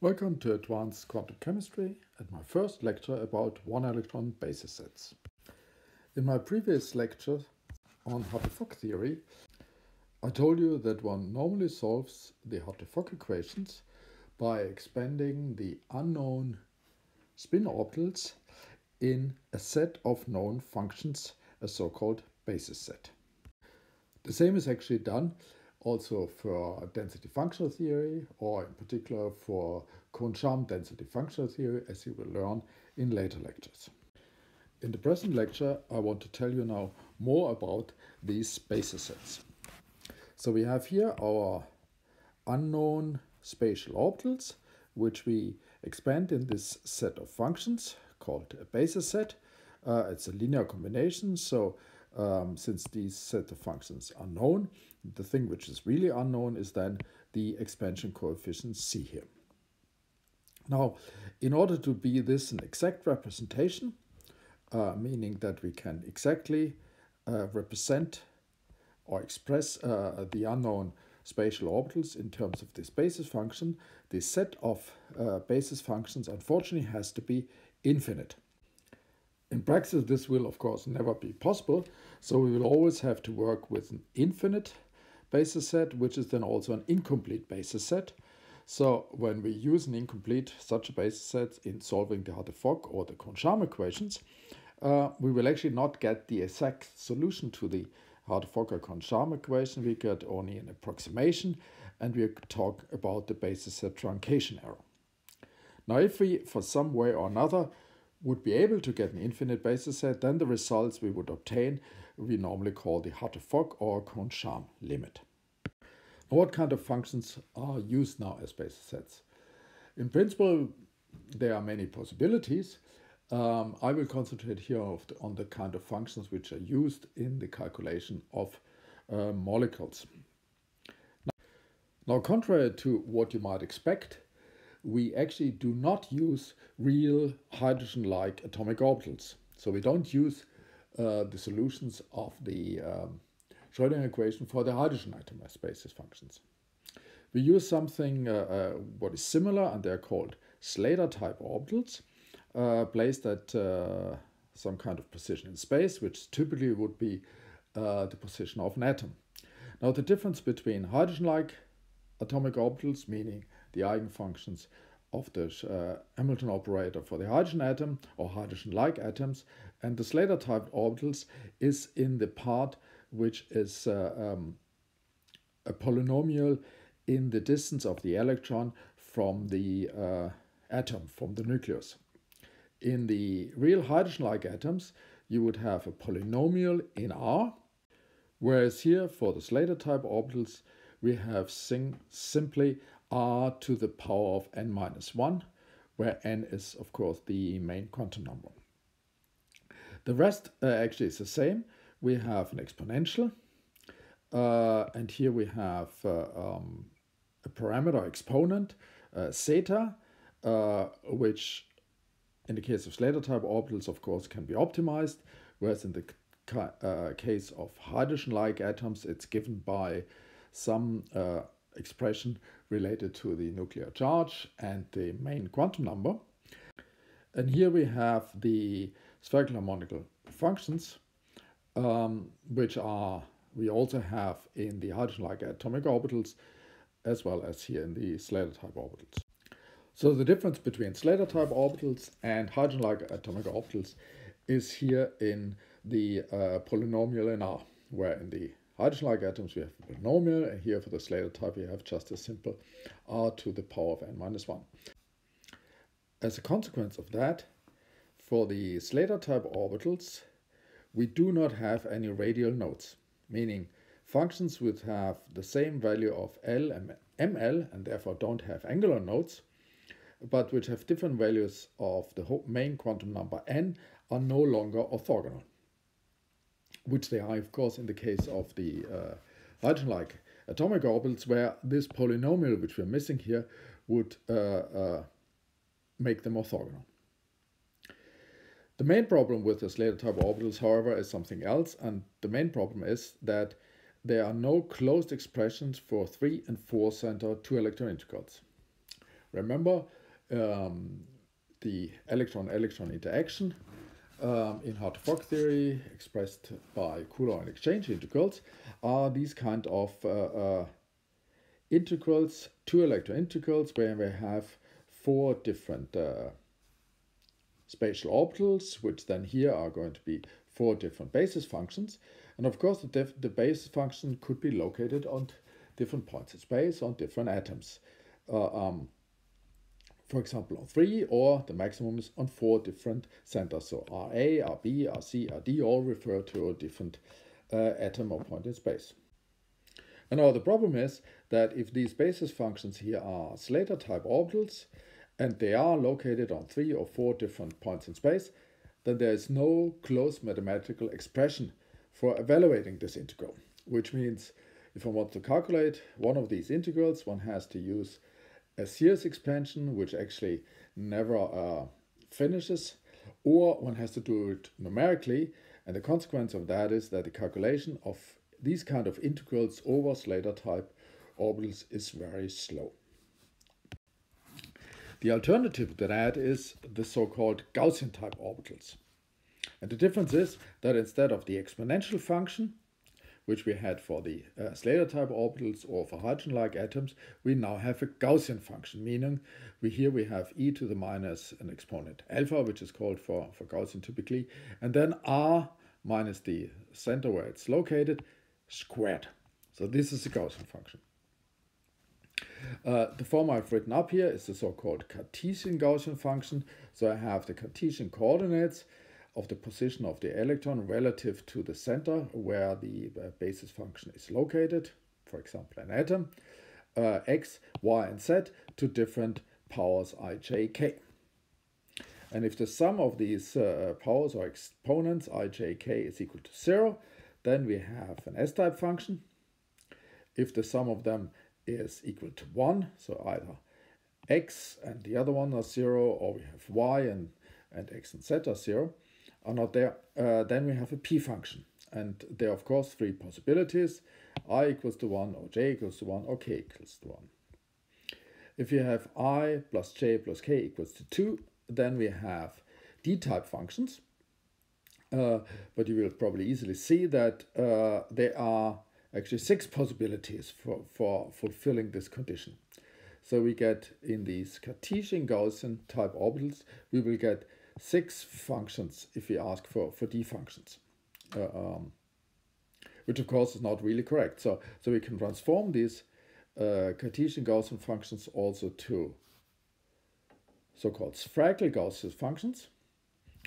Welcome to Advanced Quantum Chemistry and my first lecture about one-electron basis sets. In my previous lecture on Hartree-Fock theory, I told you that one normally solves the Hartree-Fock equations by expanding the unknown spin orbitals in a set of known functions, a so-called basis set. The same is actually done also for density functional theory, or in particular for Kohn-Sham density functional theory, as you will learn in later lectures. In the present lecture, I want to tell you now more about these basis sets. So we have here our unknown spatial orbitals, which we expand in this set of functions called a basis set. It's a linear combination, so since these set of functions are known, the thing which is really unknown is then the expansion coefficient C here. Now, in order to be this an exact representation, meaning that we can exactly represent or express the unknown spatial orbitals in terms of this basis function, this set of basis functions unfortunately has to be infinite. In practice, this will of course never be possible, so we will always have to work with an infinite basis set, which is then also an incomplete basis set. So when we use an incomplete such a basis set in solving the Hartree-Fock or the Kohn-Sham equations, we will actually not get the exact solution to the Hartree-Fock or Kohn-Sham equation. We get only an approximation, and we talk about the basis set truncation error. Now, if we, for some way or another, would be able to get an infinite basis set, then the results we would obtain we normally call the Hartree-Fock or Kohn-Sham limit. Now, what kind of functions are used now as basis sets? In principle, there are many possibilities. I will concentrate here on the kind of functions which are used in the calculation of molecules. Now, contrary to what you might expect, we actually do not use real hydrogen-like atomic orbitals. So we don't use the solutions of the Schrödinger equation for the hydrogen atom as basis functions. We use something what is similar, and they're called Slater-type orbitals, placed at some kind of position in space, which typically would be the position of an atom. Now, the difference between hydrogen-like atomic orbitals, meaning the eigenfunctions of the Hamilton operator for the hydrogen atom or hydrogen-like atoms, and the Slater-type orbitals is in the part which is a polynomial in the distance of the electron from the atom, from the nucleus. In the real hydrogen-like atoms, you would have a polynomial in R, whereas here for the Slater-type orbitals, we have simply r to the power of n minus 1, where n is, of course, the main quantum number. The rest actually is the same. We have an exponential, and here we have a parameter exponent, zeta, which in the case of Slater-type orbitals, of course, can be optimized, whereas in the case of hydrogen-like atoms, it's given by some expression related to the nuclear charge and the main quantum number. And here we have the spherical harmonical functions, which we also have in the hydrogen-like atomic orbitals, as well as here in the Slater-type orbitals. So the difference between Slater-type orbitals and hydrogen-like atomic orbitals is here in the polynomial in R, where in the hydrogen-like atoms we have a polynomial, and here for the Slater-type we have just a simple r to the power of n minus 1. As a consequence of that, for the Slater-type orbitals, we do not have any radial nodes, meaning functions would have the same value of L and ML and therefore don't have angular nodes, but which have different values of the main quantum number n are no longer orthogonal, which they are, of course, in the case of the hydrogen-like atomic orbitals, where this polynomial, which we're missing here, would make them orthogonal. The main problem with the Slater-type orbitals, however, is something else, and the main problem is that there are no closed expressions for 3 and 4 center 2 electron integrals. remember the electron-electron interaction in Hartree-Fock theory, expressed by Coulomb exchange integrals, are these kind of integrals, two electron integrals, where we have four different spatial orbitals, which then here are going to be four different basis functions. And of course, the basis function could be located on different points in space, on different atoms. For example, on 3, or the maximum is on 4 different centers. So RA, RB, RC, RD all refer to a different atom or point in space. And now the problem is that if these basis functions here are Slater type orbitals, and they are located on 3 or 4 different points in space, then there is no close mathematical expression for evaluating this integral, which means if I want to calculate one of these integrals, one has to use a series expansion, which actually never finishes, or one has to do it numerically, and the consequence of that is that the calculation of these kind of integrals over Slater type orbitals is very slow. The alternative to that is the so-called Gaussian type orbitals. And the difference is that instead of the exponential function, which we had for the Slater type orbitals or for hydrogen-like atoms, we now have a Gaussian function, meaning here we have e to the minus an exponent alpha, which is called for Gaussian typically, and then r minus the center where it's located squared. So this is a Gaussian function. The form I've written up here is the so-called Cartesian Gaussian function. So I have the Cartesian coordinates of the position of the electron relative to the center where the basis function is located, for example an atom, x, y, and z to different powers I, j, k. And if the sum of these powers or exponents I, j, k is equal to 0, then we have an S-type function. If the sum of them is equal to 1, so either x and the other one are 0, or we have y and x and z are 0, are not there, then we have a p function. And there are, of course, three possibilities: I equals to 1, or j equals to 1, or k equals to 1. If you have I plus j plus k equals to 2, then we have d-type functions. But you will probably easily see that there are actually 6 possibilities for fulfilling this condition. So we get in these Cartesian Gaussian type orbitals, we will get 6 functions if we ask for d functions, which of course is not really correct. So we can transform these Cartesian Gaussian functions also to so-called spherical Gaussian functions,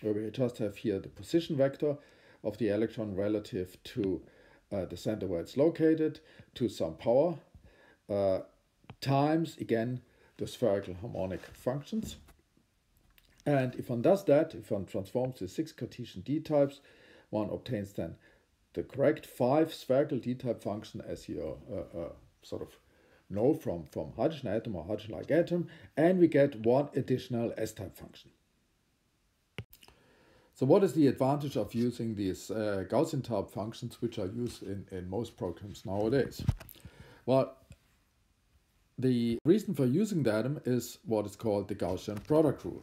where we just have here the position vector of the electron relative to the center where it's located, to some power, times, again, the spherical harmonic functions. And if one does that, if one transforms the 6 Cartesian d-types, one obtains then the correct 5 spherical d-type function, as you sort of know from hydrogen atom or hydrogen-like atom, and we get one additional S-type function. So what is the advantage of using these Gaussian type functions, which are used in most programs nowadays? Well, the reason for using them is what is called the Gaussian product rule.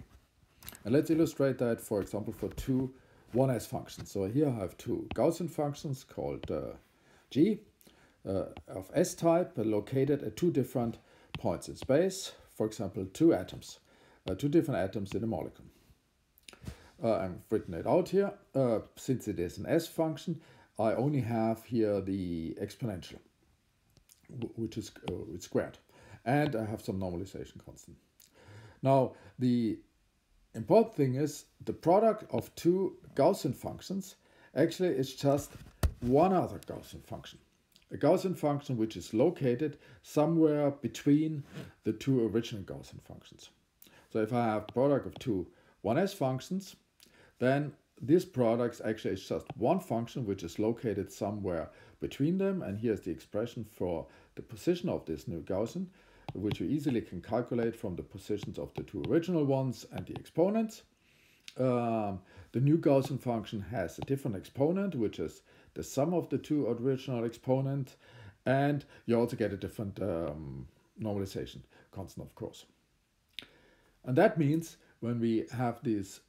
And let's illustrate that, for example, for two 1s functions. So here I have two Gaussian functions called g of S-type located at 2 different points in space, for example, 2 atoms, 2 different atoms in a molecule. I've written it out here. Since it is an S function, I only have here the exponential, which is squared. And I have some normalization constant. Now, the important thing is the product of 2 Gaussian functions actually is just one other Gaussian function. A Gaussian function which is located somewhere between the 2 original Gaussian functions. So if I have product of 2 1s functions, then this product actually is just one function which is located somewhere between them. And here's the expression for the position of this new Gaussian, which you easily can calculate from the positions of the 2 original ones and the exponents. The new Gaussian function has a different exponent, which is the sum of the 2 original exponents, and you also get a different normalization constant, of course. And that means when we have these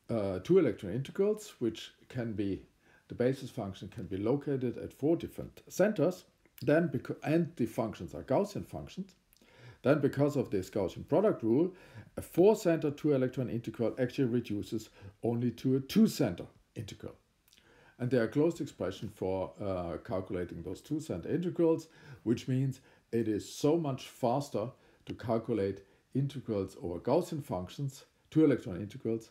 two electron integrals, which can be, the basis function can be located at 4 different centers, then and the functions are Gaussian functions, then because of this Gaussian product rule, a 4-center 2-electron integral actually reduces only to a 2-center integral. And there are closed expression for calculating those 2-center integrals, which means it is so much faster to calculate integrals over Gaussian functions, 2-electron integrals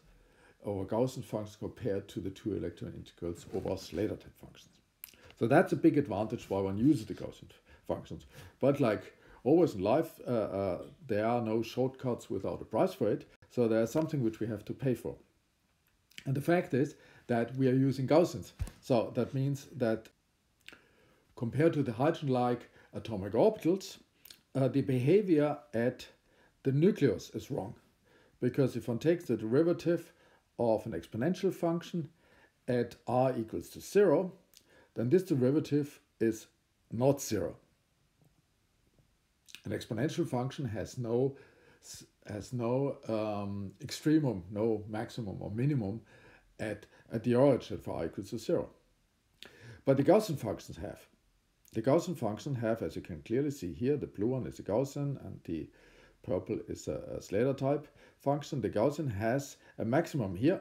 over Gaussian functions compared to the 2-electron integrals over Slater-type functions. So that's a big advantage why one uses the Gaussian functions. But like always in life, there are no shortcuts without a price for it. So there's something which we have to pay for. And the fact is that we are using Gaussians. So that means that compared to the hydrogen-like atomic orbitals, the behavior at the nucleus is wrong. Because if one takes the derivative of an exponential function at r equals to 0, then this derivative is not 0. An exponential function has no extremum, no maximum or minimum at the origin for r equals to 0. But the Gaussian functions have. The Gaussian functions have, as you can clearly see here, the blue one is a Gaussian and the purple is a Slater-type function. The Gaussian has a maximum here,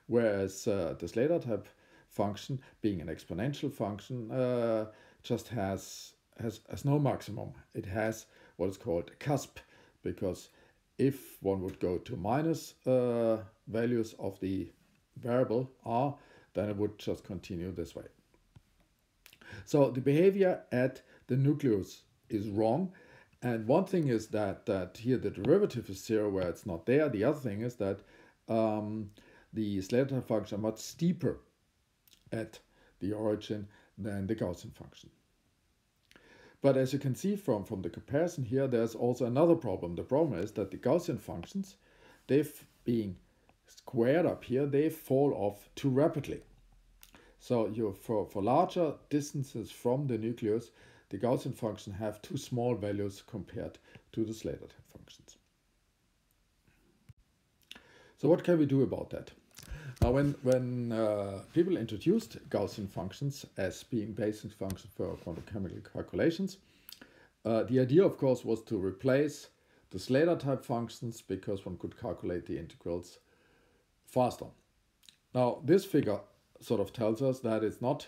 whereas the Slater-type function, being an exponential function, just has no maximum. It has what is called a cusp, because if one would go to minus values of the variable r, then it would just continue this way. So the behavior at the nucleus is wrong. And one thing is that here the derivative is 0 where it's not there. The other thing is that the Slater function are much steeper at the origin than the Gaussian function. But as you can see from the comparison here, there's also another problem. The problem is that the Gaussian functions, they've being squared up here, they fall off too rapidly. So for larger distances from the nucleus, the Gaussian functions have too small values compared to the Slater functions. So what can we do about that? Now when people introduced Gaussian functions as being basic functions for quantum chemical calculations, the idea of course was to replace the Slater type functions because one could calculate the integrals faster. Now this figure sort of tells us that it's not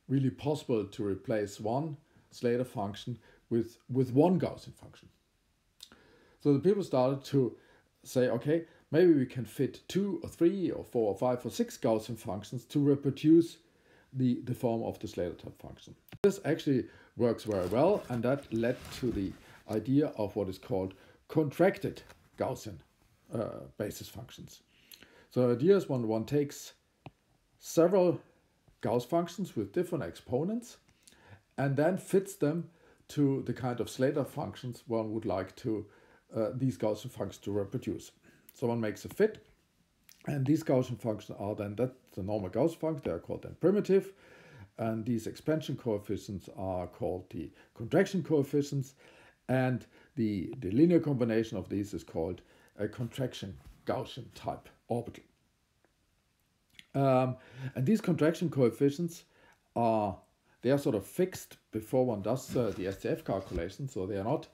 really possible to replace one Slater function with one Gaussian function. So the people started to say, okay, maybe we can fit 2 or 3 or 4 or 5 or 6 Gaussian functions to reproduce the form of the Slater type function. This actually works very well, and that led to the idea of what is called contracted Gaussian basis functions. So the idea is one takes several Gauss functions with different exponents and then fits them to the kind of Slater functions one would like to these Gaussian functions to reproduce. So one makes a fit, and these Gaussian functions are then, that's the normal Gauss function, they are called then primitive, and these expansion coefficients are called the contraction coefficients, and the linear combination of these is called a contraction Gaussian type orbital. And these contraction coefficients they are sort of fixed before one does the STF calculation, so they are not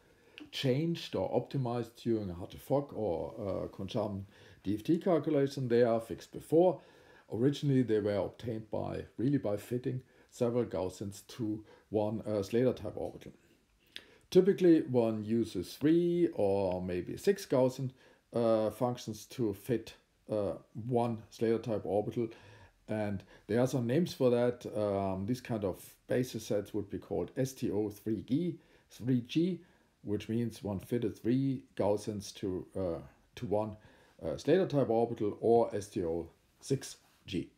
changed or optimized during a Hartree-Fock or Kohn-Sham DFT calculation. They are fixed before. Originally they were obtained by fitting several Gaussians to one Slater type orbital. Typically one uses 3 or maybe 6 Gaussian functions to fit one Slater type orbital, and there are some names for that. These kind of basis sets would be called STO3G, which means one fitted 3 Gaussians to one Slater type orbital, or STO6G.